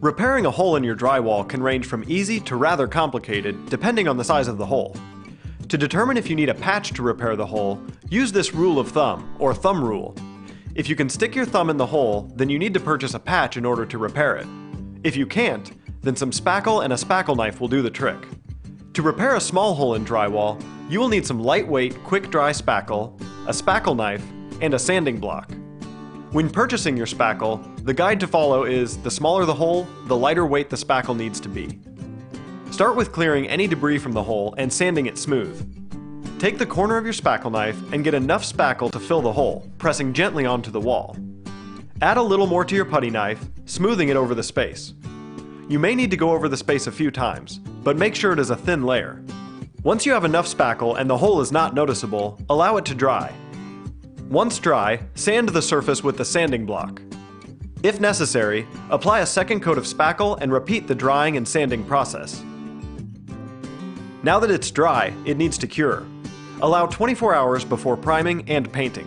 Repairing a hole in your drywall can range from easy to rather complicated, depending on the size of the hole. To determine if you need a patch to repair the hole, use this rule of thumb, or thumb rule. If you can stick your thumb in the hole, then you need to purchase a patch in order to repair it. If you can't, then some spackle and a spackle knife will do the trick. To repair a small hole in drywall, you will need some lightweight, quick-dry spackle, a spackle knife, and a sanding block. When purchasing your spackle, the guide to follow is the smaller the hole, the lighter weight the spackle needs to be. Start with clearing any debris from the hole and sanding it smooth. Take the corner of your spackle knife and get enough spackle to fill the hole, pressing gently onto the wall. Add a little more to your putty knife, smoothing it over the space. You may need to go over the space a few times, but make sure it is a thin layer. Once you have enough spackle and the hole is not noticeable, allow it to dry. Once dry, sand the surface with the sanding block. If necessary, apply a second coat of spackle and repeat the drying and sanding process. Now that it's dry, it needs to cure. Allow 24 hours before priming and painting.